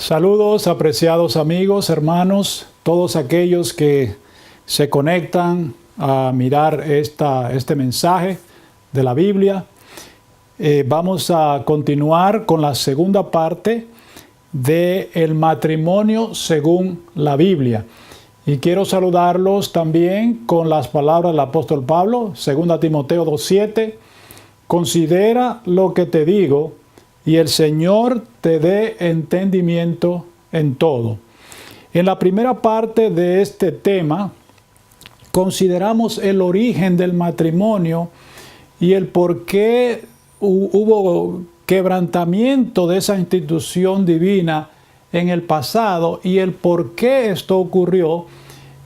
Saludos, apreciados amigos, hermanos, todos aquellos que se conectan a mirar este mensaje de la Biblia. Vamos a continuar con la segunda parte del matrimonio según la Biblia. Y quiero saludarlos también con las palabras del apóstol Pablo, 2 Timoteo 2:7. Considera lo que te digo, y el Señor te dé entendimiento en todo. En la primera parte de este tema, consideramos el origen del matrimonio y el por qué hubo quebrantamiento de esa institución divina en el pasado y el por qué esto ocurrió.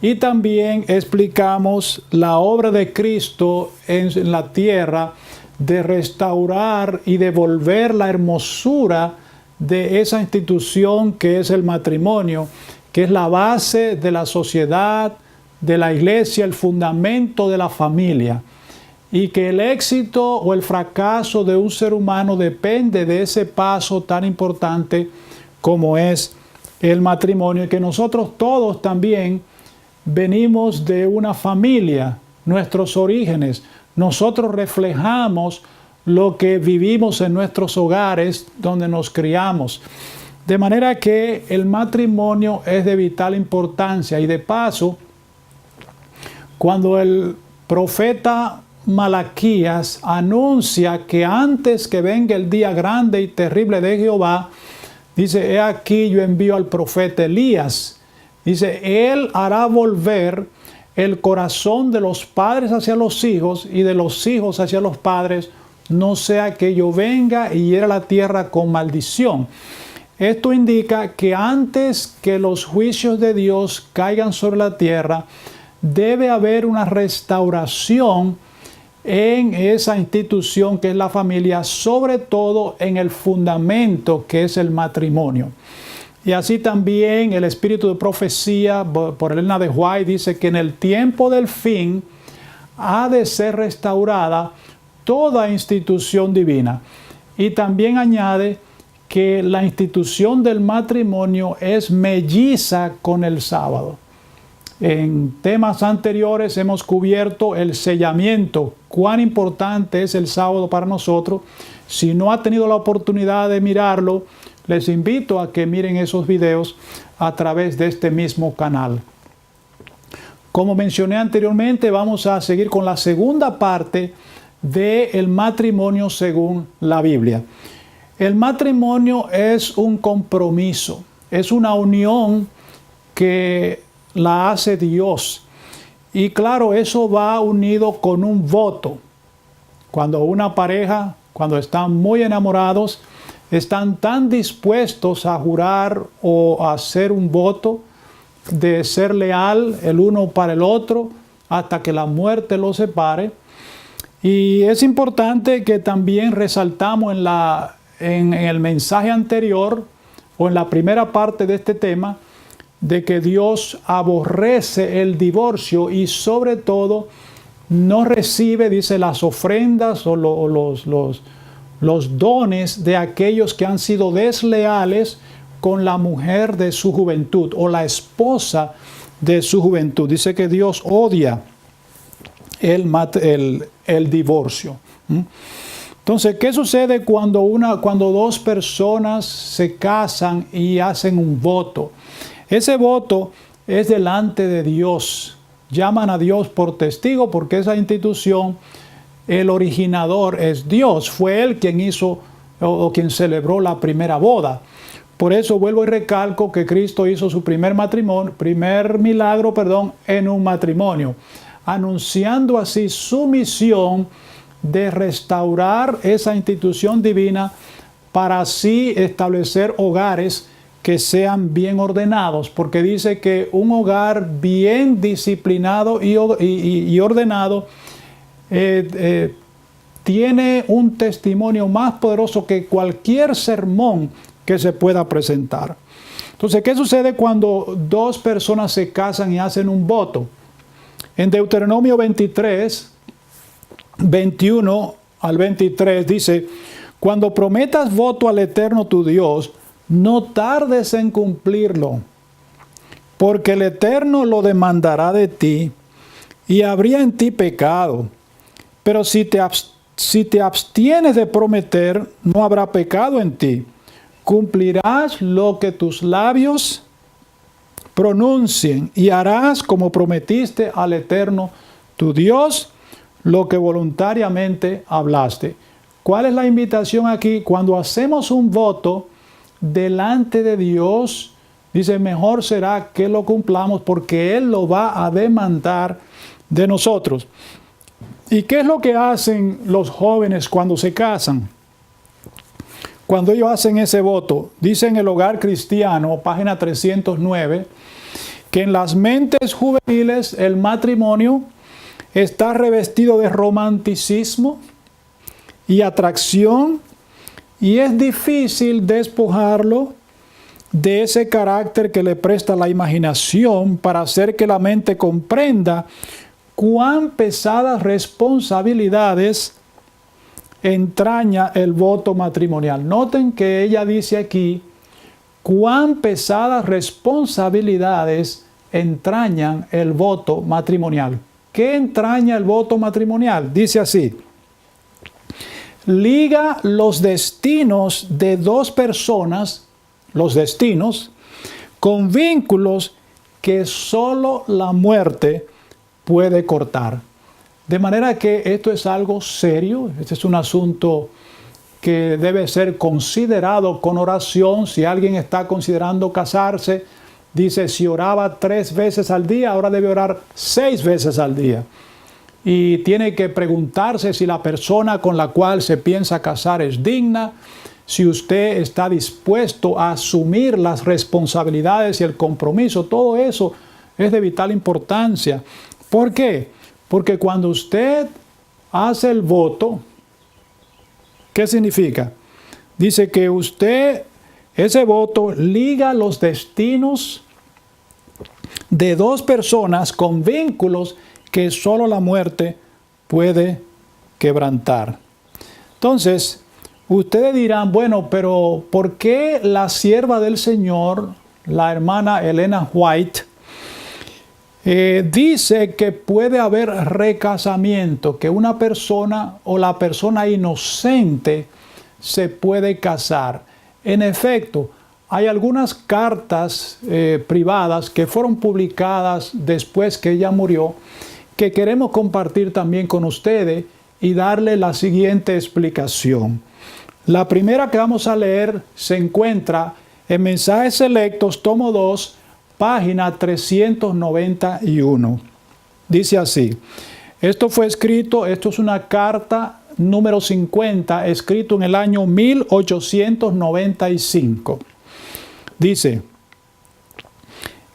Y también explicamos la obra de Cristo en la tierra de restaurar y devolver la hermosura de esa institución que es el matrimonio, que es la base de la sociedad, de la iglesia, el fundamento de la familia. Y que el éxito o el fracaso de un ser humano depende de ese paso tan importante como es el matrimonio, y que nosotros todos también venimos de una familia, nuestros orígenes. Nosotros reflejamos lo que vivimos en nuestros hogares donde nos criamos. De manera que el matrimonio es de vital importancia. Y de paso, cuando el profeta Malaquías anuncia que antes que venga el día grande y terrible de Jehová, dice: he aquí yo envío al profeta Elías. Dice: él hará volver el corazón de los padres hacia los hijos y de los hijos hacia los padres, no sea que yo venga y hiera la tierra con maldición. Esto indica que antes que los juicios de Dios caigan sobre la tierra, debe haber una restauración en esa institución que es la familia, sobre todo en el fundamento que es el matrimonio. Y así también el espíritu de profecía por Elena de White dice que en el tiempo del fin ha de ser restaurada toda institución divina. Y también añade que la institución del matrimonio es melliza con el sábado. En temas anteriores hemos cubierto el sellamiento, cuán importante es el sábado para nosotros. Si no ha tenido la oportunidad de mirarlo, les invito a que miren esos videos a través de este mismo canal. Como mencioné anteriormente, vamos a seguir con la segunda parte del matrimonio según la Biblia. El matrimonio es un compromiso, es una unión que la hace Dios. Y claro, eso va unido con un voto. Cuando una pareja, cuando están muy enamorados, están tan dispuestos a jurar o a hacer un voto de ser leal el uno para el otro hasta que la muerte los separe. Y es importante que también resaltamos en el mensaje anterior o en la primera parte de este tema, de que Dios aborrece el divorcio y sobre todo no recibe, dice, las ofrendas o los dones de aquellos que han sido desleales con la mujer de su juventud o la esposa de su juventud. Dice que Dios odia el divorcio. Entonces, ¿qué sucede cuando dos personas se casan y hacen un voto? Ese voto es delante de Dios. Llaman a Dios por testigo porque esa institución, el originador es Dios. Fue Él quien hizo o quien celebró la primera boda. Por eso vuelvo y recalco que Cristo hizo su primer milagro en un matrimonio, anunciando así su misión de restaurar esa institución divina para así establecer hogares que sean bien ordenados, porque dice que un hogar bien disciplinado y ordenado tiene un testimonio más poderoso que cualquier sermón que se pueda presentar. Entonces, ¿qué sucede cuando dos personas se casan y hacen un voto? En Deuteronomio 23, 21 al 23 dice: cuando prometas voto al Eterno tu Dios, no tardes en cumplirlo, porque el Eterno lo demandará de ti, y habría en ti pecado. Pero si te abstienes de prometer, no habrá pecado en ti. Cumplirás lo que tus labios pronuncien, y harás como prometiste al Eterno tu Dios, lo que voluntariamente hablaste. ¿Cuál es la invitación aquí? Cuando hacemos un voto delante de Dios, dice, mejor será que lo cumplamos porque Él lo va a demandar de nosotros. ¿Y qué es lo que hacen los jóvenes cuando se casan? Cuando ellos hacen ese voto, dice en el Hogar Cristiano, página 309, que en las mentes juveniles el matrimonio está revestido de romanticismo y atracción, y es difícil despojarlo de ese carácter que le presta la imaginación para hacer que la mente comprenda cuán pesadas responsabilidades entraña el voto matrimonial. Noten que ella dice aquí, cuán pesadas responsabilidades entrañan el voto matrimonial. ¿Qué entraña el voto matrimonial? Dice así: liga los destinos de dos personas, los destinos, con vínculos que solo la muerte puede cortar. De manera que esto es algo serio, este es un asunto que debe ser considerado con oración. Si alguien está considerando casarse, dice, si oraba 3 veces al día, ahora debe orar 6 veces al día. Y tiene que preguntarse si la persona con la cual se piensa casar es digna, si usted está dispuesto a asumir las responsabilidades y el compromiso. Todo eso es de vital importancia. ¿Por qué? Porque cuando usted hace el voto, ¿qué significa? Dice que usted, ese voto, liga los destinos de dos personas con vínculos que solo la muerte puede quebrantar. Entonces, ustedes dirán, bueno, pero ¿por qué la sierva del Señor, la hermana Elena White, dice que puede haber recasamiento, que una persona o la persona inocente se puede casar? En efecto, hay algunas cartas privadas que fueron publicadas después que ella murió, que queremos compartir también con ustedes y darle la siguiente explicación. La primera que vamos a leer se encuentra en Mensajes Selectos, tomo 2, página 391. Dice así: esto es una carta número 50, escrito en el año 1895. Dice: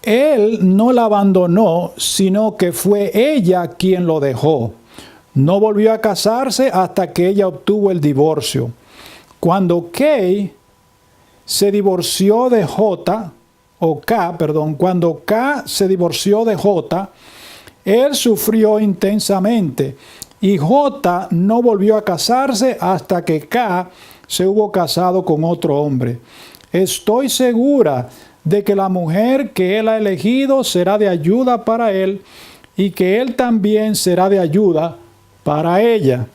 él no la abandonó, sino que fue ella quien lo dejó. No volvió a casarse hasta que ella obtuvo el divorcio. Cuando Kay se divorció de cuando K se divorció de J, él sufrió intensamente, y J no volvió a casarse hasta que K se hubo casado con otro hombre. Estoy segura de que la mujer que él ha elegido será de ayuda para él, y que él también será de ayuda para ella.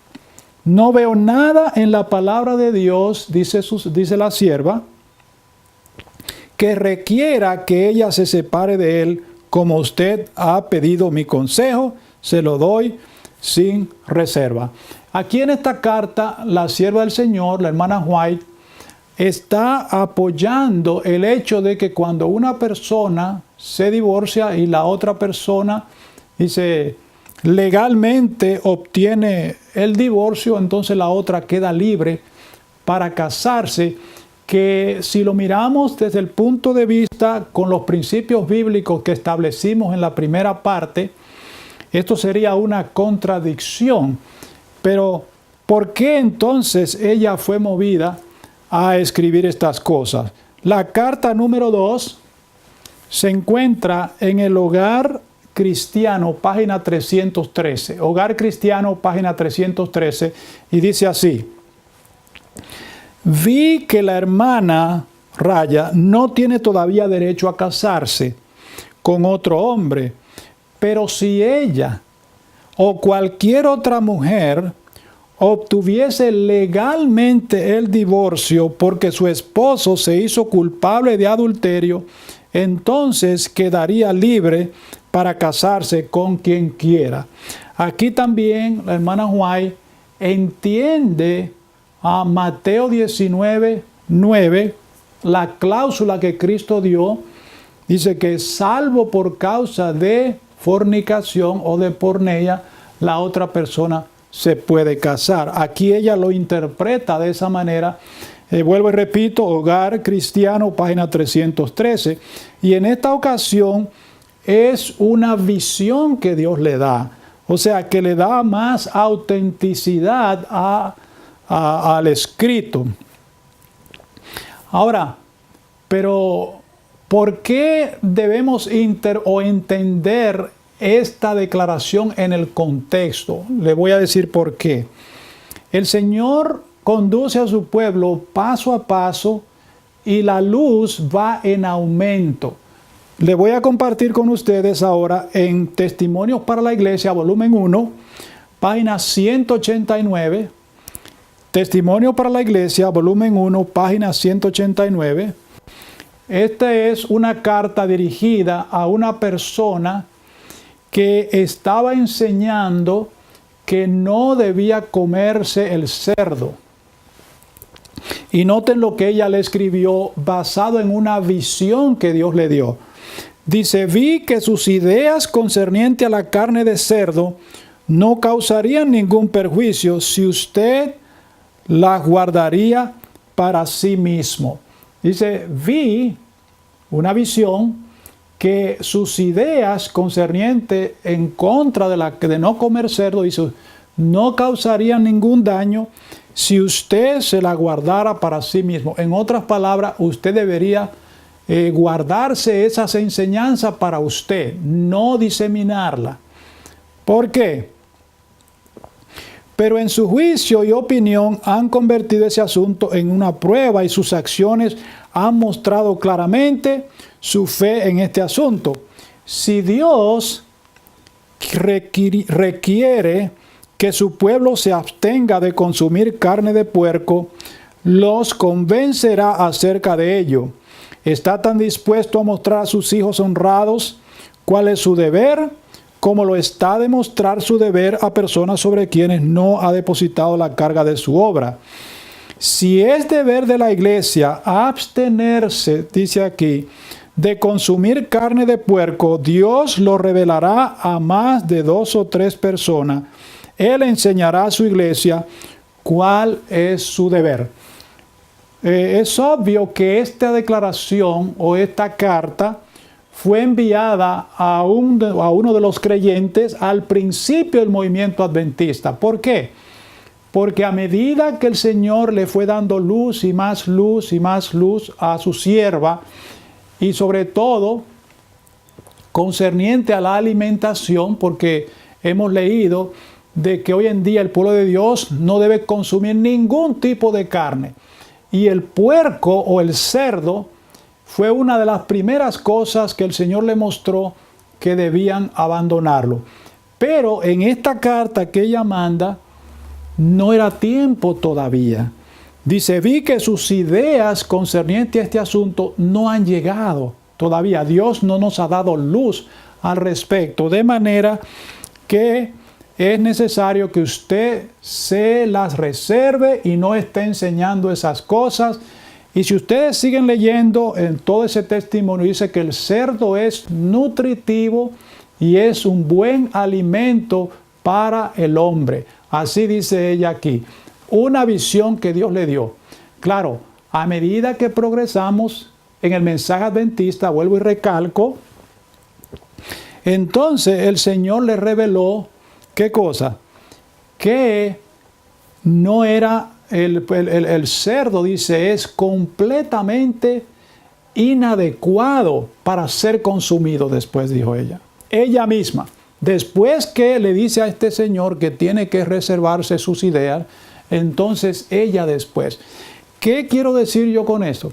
No veo nada en la palabra de Dios, dice la sierva, que requiera que ella se separe de él. Como usted ha pedido mi consejo, se lo doy sin reserva. Aquí en esta carta, la sierva del Señor, la hermana White, está apoyando el hecho de que cuando una persona se divorcia y la otra persona, dice, legalmente obtiene el divorcio, entonces la otra queda libre para casarse, que si lo miramos desde el punto de vista con los principios bíblicos que establecimos en la primera parte, esto sería una contradicción. Pero, ¿por qué entonces ella fue movida a escribir estas cosas? La carta número 2 se encuentra en el Hogar Cristiano, página 313. Hogar Cristiano, página 313, y dice así: vi que la hermana no tiene todavía derecho a casarse con otro hombre. Pero si ella o cualquier otra mujer obtuviese legalmente el divorcio porque su esposo se hizo culpable de adulterio, entonces quedaría libre para casarse con quien quiera. Aquí también la hermana White entiende a Mateo 19:9, la cláusula que Cristo dio, dice que salvo por causa de fornicación o de porneia, la otra persona se puede casar. Aquí ella lo interpreta de esa manera. Vuelvo y repito, Hogar Cristiano, página 313. Y en esta ocasión es una visión que Dios le da. O sea, que le da más autenticidad al escrito. Ahora, pero ¿por qué debemos entender esta declaración en el contexto? Le voy a decir por qué. El Señor conduce a su pueblo paso a paso y la luz va en aumento. Le voy a compartir con ustedes ahora en Testimonios para la Iglesia, volumen 1, página 189. Testimonios para la Iglesia, volumen 1, página 189. Esta es una carta dirigida a una persona que estaba enseñando que no debía comerse el cerdo. Y noten lo que ella le escribió basado en una visión que Dios le dio. Dice: vi que sus ideas concernientes a la carne de cerdo no causarían ningún perjuicio si usted las guardaría para sí mismo. Dice, vi una visión que sus ideas concernientes en contra de no comer cerdo, dice, no causarían ningún daño si usted se la guardara para sí mismo. En otras palabras, usted debería guardarse esas enseñanzas para usted, no diseminarla. ¿Por qué? Pero en su juicio y opinión han convertido ese asunto en una prueba y sus acciones han mostrado claramente su fe en este asunto. Si Dios requiere que su pueblo se abstenga de consumir carne de puerco, los convencerá acerca de ello. Está tan dispuesto a mostrar a sus hijos honrados cuál es su deber, como lo está de mostrar su deber a personas sobre quienes no ha depositado la carga de su obra. Si es deber de la iglesia abstenerse, dice aquí, de consumir carne de puerco, Dios lo revelará a más de 2 o 3 personas. Él enseñará a su iglesia cuál es su deber. Es obvio que esta declaración o esta carta fue enviada a uno de los creyentes al principio del movimiento adventista. ¿Por qué? Porque a medida que el Señor le fue dando luz y más luz y más luz a su sierva, y sobre todo concerniente a la alimentación, porque hemos leído de que hoy en día el pueblo de Dios no debe consumir ningún tipo de carne. Y el puerco o el cerdo fue una de las primeras cosas que el Señor le mostró que debían abandonarlo. Pero en esta carta que ella manda, no era tiempo todavía. Dice, vi que sus ideas concernientes a este asunto no han llegado todavía. Dios no nos ha dado luz al respecto. De manera que es necesario que usted se las reserve y no esté enseñando esas cosas. Y si ustedes siguen leyendo en todo ese testimonio, dice que el cerdo es nutritivo y es un buen alimento para el hombre. Así dice ella aquí. Una visión que Dios le dio. Claro, a medida que progresamos en el mensaje adventista, vuelvo y recalco, entonces el Señor le reveló, ¿qué cosa? Que no era el cerdo, dice, es completamente inadecuado para ser consumido después, dijo ella. Ella misma, después que le dice a este señor que tiene que reservarse sus ideas, entonces ella después. ¿Qué quiero decir yo con esto?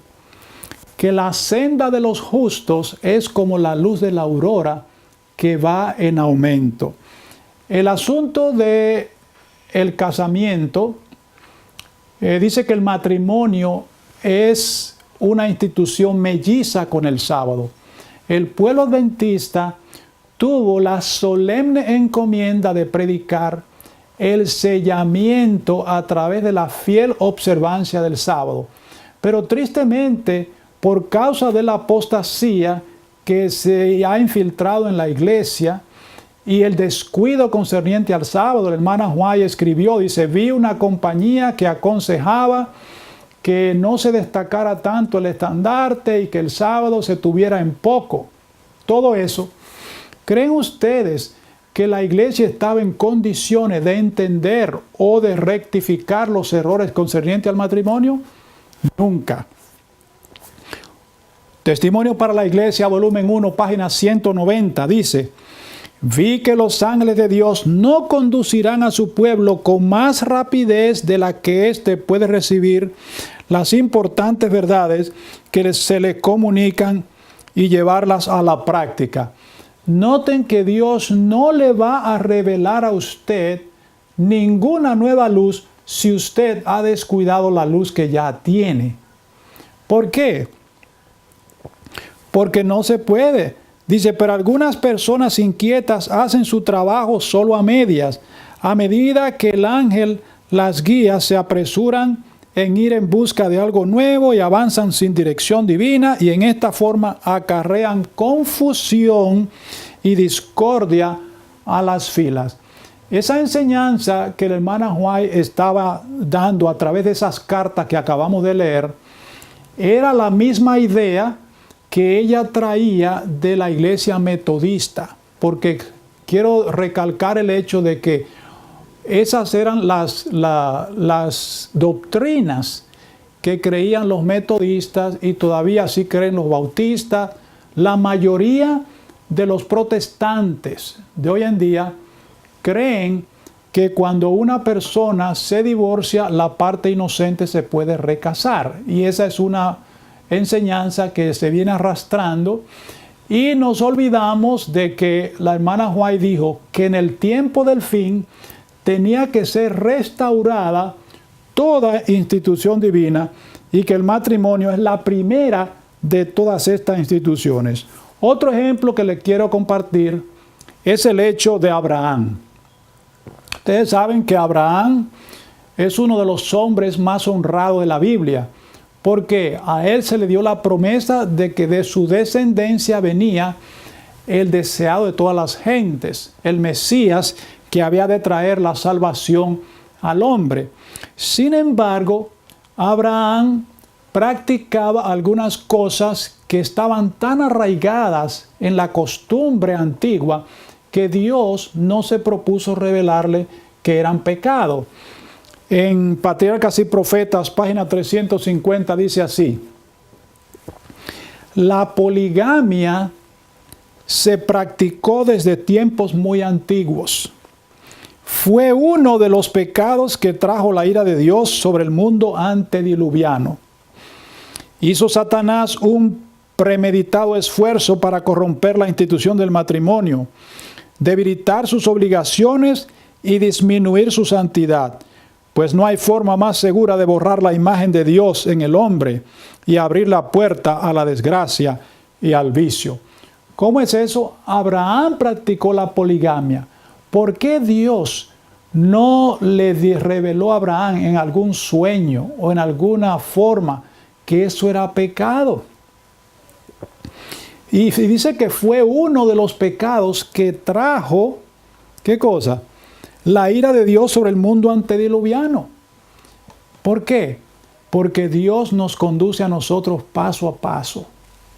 que la senda de los justos es como la luz de la aurora que va en aumento. El asunto de el casamiento dice que el matrimonio es una institución melliza con el sábado. El pueblo adventista tuvo la solemne encomienda de predicar el sellamiento a través de la fiel observancia del sábado. Pero tristemente, por causa de la apostasía que se ha infiltrado en la iglesia y el descuido concerniente al sábado, la hermana White escribió, dice, vi una compañía que aconsejaba que no se destacara tanto el estandarte y que el sábado se tuviera en poco. Todo eso. ¿Creen ustedes que la iglesia estaba en condiciones de entender o de rectificar los errores concernientes al matrimonio? Nunca. Testimonio para la Iglesia, volumen 1, página 190, dice, vi que los ángeles de Dios no conducirán a su pueblo con más rapidez de la que éste puede recibir las importantes verdades que se le comunican y llevarlas a la práctica. Noten que Dios no le va a revelar a usted ninguna nueva luz si usted ha descuidado la luz que ya tiene. ¿Por qué? Porque no se puede. Dice, pero algunas personas inquietas hacen su trabajo solo a medias. A medida que el ángel las guía, se apresuran en ir en busca de algo nuevo y avanzan sin dirección divina, y en esta forma acarrean confusión y discordia a las filas. Esa enseñanza que la hermana White estaba dando a través de esas cartas que acabamos de leer, era la misma idea que ella traía de la iglesia metodista, porque quiero recalcar el hecho de que esas eran las doctrinas que creían los metodistas y todavía así creen los bautistas. La mayoría de los protestantes de hoy en día creen que cuando una persona se divorcia, la parte inocente se puede recasar. Y esa es una enseñanza que se viene arrastrando. Y nos olvidamos de que la hermana White dijo que en el tiempo del fin tenía que ser restaurada toda institución divina y que el matrimonio es la primera de todas estas instituciones. Otro ejemplo que les quiero compartir es el hecho de Abraham. Ustedes saben que Abraham es uno de los hombres más honrados de la Biblia, porque a él se le dio la promesa de que de su descendencia venía el deseado de todas las gentes, el Mesías que había de traer la salvación al hombre. Sin embargo, Abraham practicaba algunas cosas que estaban tan arraigadas en la costumbre antigua que Dios no se propuso revelarle que eran pecado. En Patriarcas y Profetas, página 350, dice así: la poligamia se practicó desde tiempos muy antiguos. Fue uno de los pecados que trajo la ira de Dios sobre el mundo antediluviano. Hizo Satanás un premeditado esfuerzo para corromper la institución del matrimonio, debilitar sus obligaciones y disminuir su santidad, pues no hay forma más segura de borrar la imagen de Dios en el hombre y abrir la puerta a la desgracia y al vicio. ¿Cómo es eso? Abraham practicó la poligamia. ¿Por qué Dios no le reveló a Abraham en algún sueño o en alguna forma que eso era pecado? Y dice que fue uno de los pecados que trajo, ¿qué cosa? La ira de Dios sobre el mundo antediluviano. ¿Por qué? Porque Dios nos conduce a nosotros paso a paso,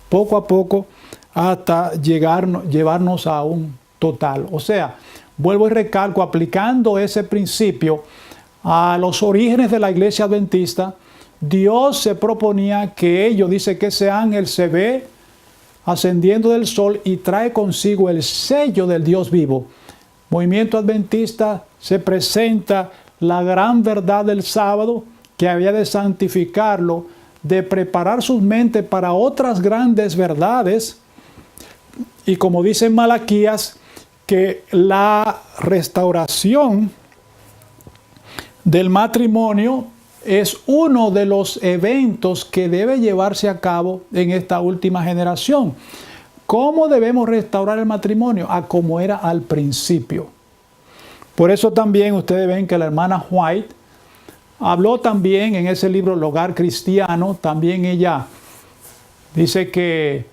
poco a poco, hasta llevarnos a un total. O sea, vuelvo y recalco, aplicando ese principio a los orígenes de la iglesia adventista, Dios se proponía que ellos, dice que ese ángel se ve ascendiendo del sol y trae consigo el sello del Dios vivo. Movimiento adventista se presenta la gran verdad del sábado que había de santificarlo, de preparar sus mentes para otras grandes verdades. Y como dice en Malaquías, que la restauración del matrimonio es uno de los eventos que debe llevarse a cabo en esta última generación. ¿Cómo debemos restaurar el matrimonio? A como era al principio. Por eso también ustedes ven que la hermana White habló también en ese libro El Hogar Cristiano. También ella dice que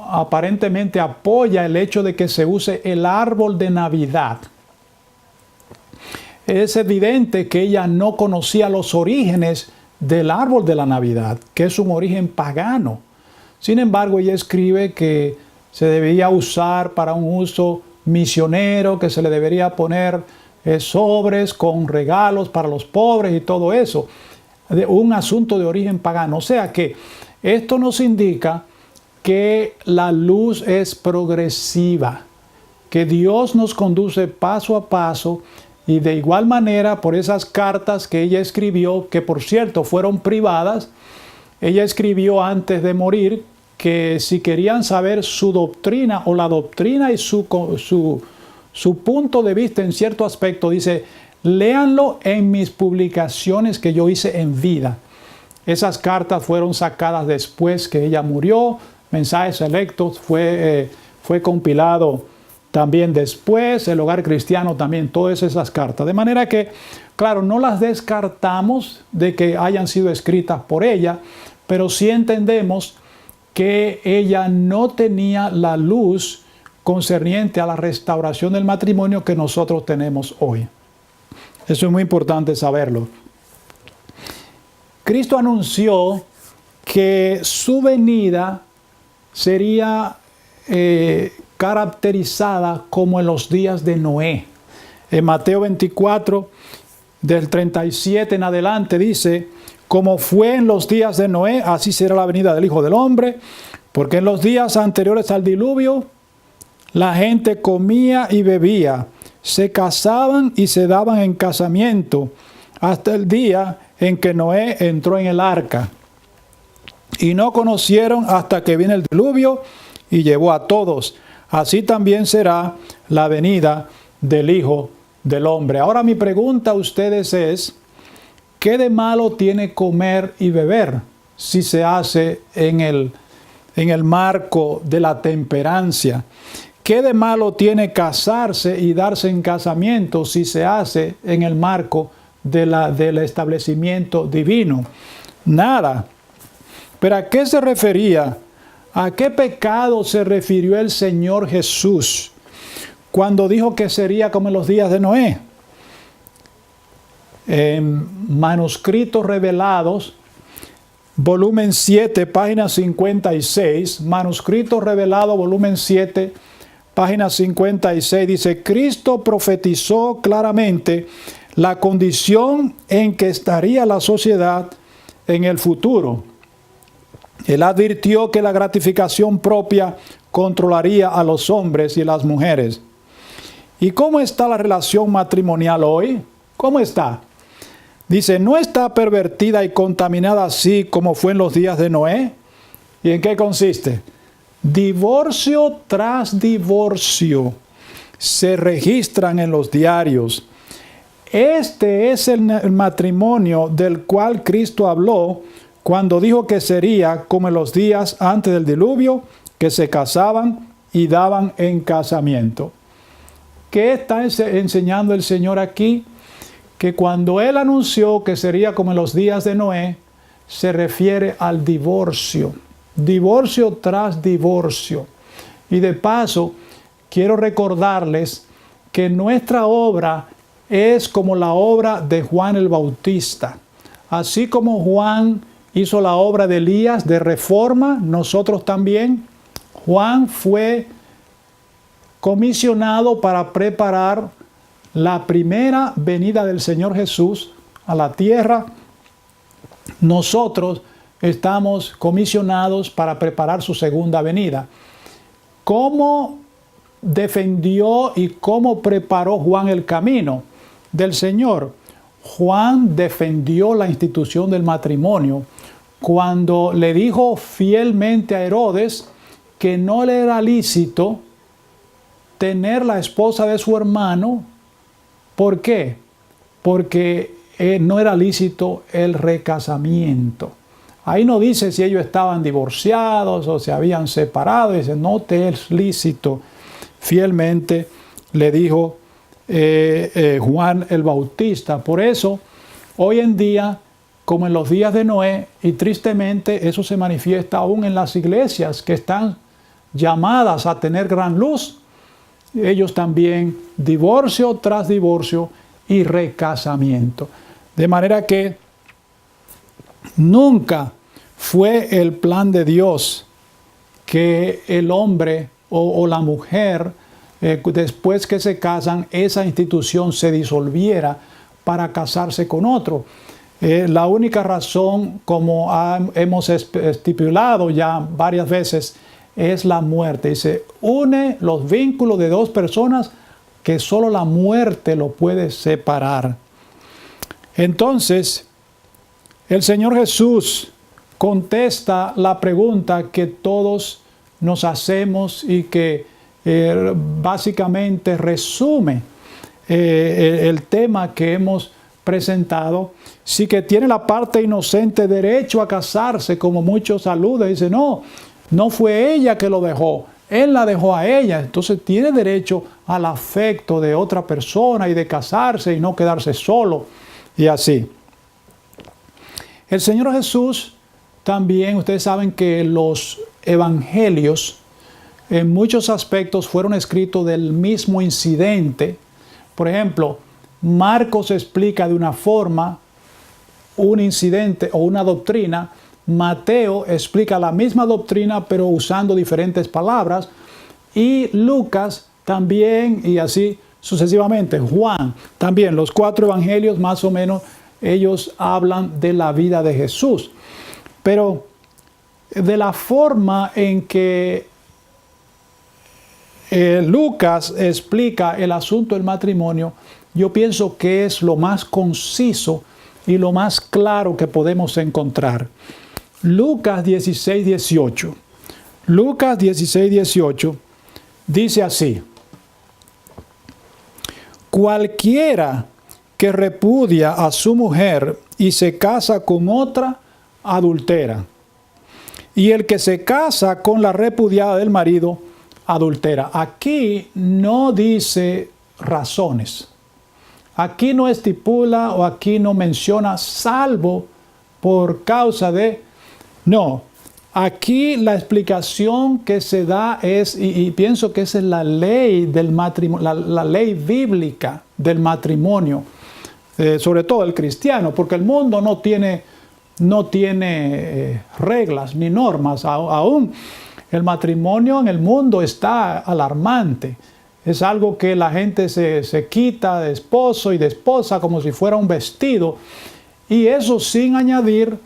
aparentemente apoya el hecho de que se use el árbol de Navidad. Es evidente que ella no conocía los orígenes del árbol de la Navidad, que es un origen pagano. Sin embargo, ella escribe que se debía usar para un uso misionero, que se le debería poner sobres con regalos para los pobres y todo eso. Un asunto de origen pagano. O sea que esto nos indica que la luz es progresiva, que Dios nos conduce paso a paso. Y de igual manera, por esas cartas que ella escribió, que por cierto fueron privadas, ella escribió antes de morir que si querían saber su doctrina o la doctrina y su punto de vista en cierto aspecto, dice, léanlo en mis publicaciones que yo hice en vida. Esas cartas fueron sacadas después que ella murió, Mensajes Selectos fue compilado también después, El Hogar Cristiano también, todas esas cartas. De manera que, claro, no las descartamos de que hayan sido escritas por ella, pero sí entendemos que ella no tenía la luz concerniente a la restauración del matrimonio que nosotros tenemos hoy. Eso es muy importante saberlo. Cristo anunció que su venida sería caracterizada como en los días de Noé. En Mateo 24, del 37 en adelante, dice, como fue en los días de Noé, así será la venida del Hijo del Hombre, porque en los días anteriores al diluvio, la gente comía y bebía, se casaban y se daban en casamiento, hasta el día en que Noé entró en el arca. Y no conocieron hasta que vino el diluvio y llevó a todos. Así también será la venida del Hijo del Hombre. Ahora mi pregunta a ustedes es, ¿qué de malo tiene comer y beber si se hace en el marco de la temperancia? ¿Qué de malo tiene casarse y darse en casamiento si se hace en el marco del establecimiento divino? Nada. ¿Pero a qué se refería? ¿A qué pecado se refirió el Señor Jesús cuando dijo que sería como en los días de Noé? En Manuscritos Revelados, volumen 7, página 56, Manuscritos Revelados, volumen 7, página 56, dice, Cristo profetizó claramente la condición en que estaría la sociedad en el futuro. Él advirtió que la gratificación propia controlaría a los hombres y a las mujeres. ¿Y cómo está la relación matrimonial hoy? ¿Cómo está? Dice, ¿no está pervertida y contaminada así como fue en los días de Noé? ¿Y en qué consiste? Divorcio tras divorcio se registran en los diarios. Este es el matrimonio del cual Cristo habló cuando dijo que sería como en los días antes del diluvio, que se casaban y daban en casamiento. ¿Qué está enseñando el Señor aquí? Que cuando Él anunció que sería como en los días de Noé, se refiere al divorcio. Divorcio tras divorcio. Y de paso, quiero recordarles que nuestra obra es como la obra de Juan el Bautista. Así como Juan hizo la obra de Elías de reforma, nosotros también. Juan fue comisionado para preparar la primera venida del Señor Jesús a la tierra. Nosotros estamos comisionados para preparar su segunda venida. ¿Cómo defendió y cómo preparó Juan el camino del Señor? Juan defendió la institución del matrimonio cuando le dijo fielmente a Herodes que no le era lícito tener la esposa de su hermano. ¿Por qué? Porque no era lícito el recasamiento. Ahí no dice si ellos estaban divorciados o se habían separado. Dice, no te es lícito. Fielmente le dijo Juan el Bautista. Por eso, hoy en día, como en los días de Noé, y tristemente eso se manifiesta aún en las iglesias que están llamadas a tener gran luz, ellos también divorcio tras divorcio y recasamiento. De manera que nunca fue el plan de Dios que el hombre o la mujer, después que se casan, esa institución se disolviera para casarse con otro. La única razón, como hemos estipulado ya varias veces, es la muerte. Dice, une los vínculos de dos personas que solo la muerte lo puede separar. Entonces, el Señor Jesús contesta la pregunta que todos nos hacemos y que básicamente resume el tema que hemos presentado. Sí, que tiene la parte inocente derecho a casarse, como muchos aluden. Dice, no fue ella que lo dejó, él la dejó a ella. Entonces tiene derecho al afecto de otra persona y de casarse y no quedarse solo y así. El Señor Jesús también, ustedes saben que los evangelios en muchos aspectos fueron escritos del mismo incidente. Por ejemplo, Marcos explica de una forma un incidente o una doctrina. Mateo explica la misma doctrina pero usando diferentes palabras. Y Lucas también, y así sucesivamente. Juan también, los 4 evangelios más o menos, ellos hablan de la vida de Jesús. Pero de la forma en que Lucas explica el asunto del matrimonio, yo pienso que es lo más conciso y lo más claro que podemos encontrar. Lucas 16:18. Lucas 16:18 dice así: cualquiera que repudia a su mujer y se casa con otra, adultera. Y el que se casa con la repudiada del marido, adultera. Aquí no dice razones. Aquí no estipula o aquí no menciona salvo por causa de... No, aquí la explicación que se da es, y pienso que esa es la ley del matrimonio, la ley bíblica del matrimonio, sobre todo el cristiano, porque el mundo no tiene reglas ni normas. Aún el matrimonio en el mundo está alarmante. Es algo que la gente se quita de esposo y de esposa como si fuera un vestido. Y eso sin añadir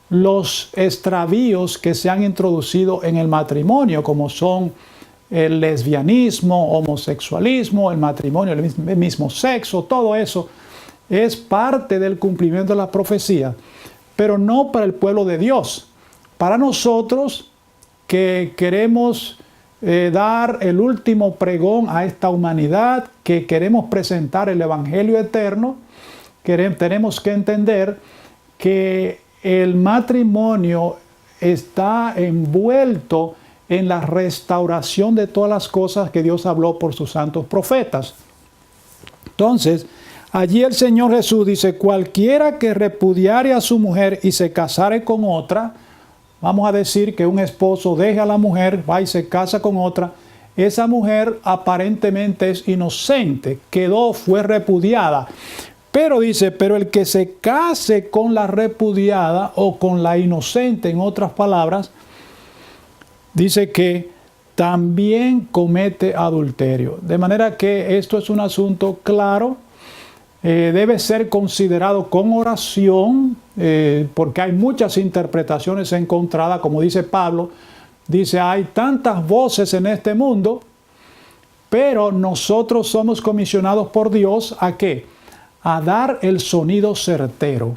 los extravíos que se han introducido en el matrimonio, como son el lesbianismo, homosexualismo, el matrimonio del mismo sexo. Todo eso es parte del cumplimiento de la profecía, pero no para el pueblo de Dios. Para nosotros que queremos dar el último pregón a esta humanidad, que queremos presentar el Evangelio eterno, tenemos que entender que el matrimonio está envuelto en la restauración de todas las cosas que Dios habló por sus santos profetas. Entonces, allí el Señor Jesús dice, cualquiera que repudiare a su mujer y se casare con otra, vamos a decir que un esposo deja a la mujer, va y se casa con otra, esa mujer aparentemente es inocente, fue repudiada. Pero dice, pero el que se case con la repudiada o con la inocente, en otras palabras, dice que también comete adulterio. De manera que esto es un asunto claro, debe ser considerado con oración, porque hay muchas interpretaciones encontradas, como dice Pablo, dice, hay tantas voces en este mundo, pero nosotros somos comisionados por Dios ¿a qué? A dar el sonido certero,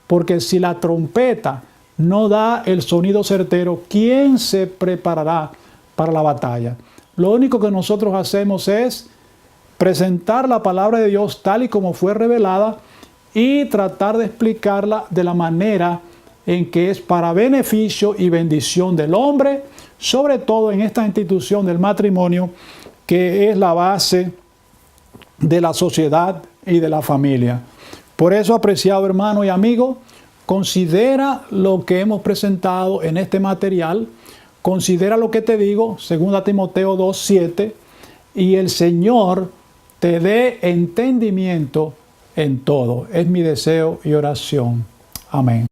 porque si la trompeta no da el sonido certero, ¿quién se preparará para la batalla? Lo único que nosotros hacemos es presentar la palabra de Dios tal y como fue revelada y tratar de explicarla de la manera en que es para beneficio y bendición del hombre, sobre todo en esta institución del matrimonio, que es la base de la sociedad y de la familia. Por eso, apreciado hermano y amigo, considera lo que hemos presentado en este material, considera lo que te digo, 2 Timoteo 2:7, y el Señor te dé entendimiento en todo. Es mi deseo y oración. Amén.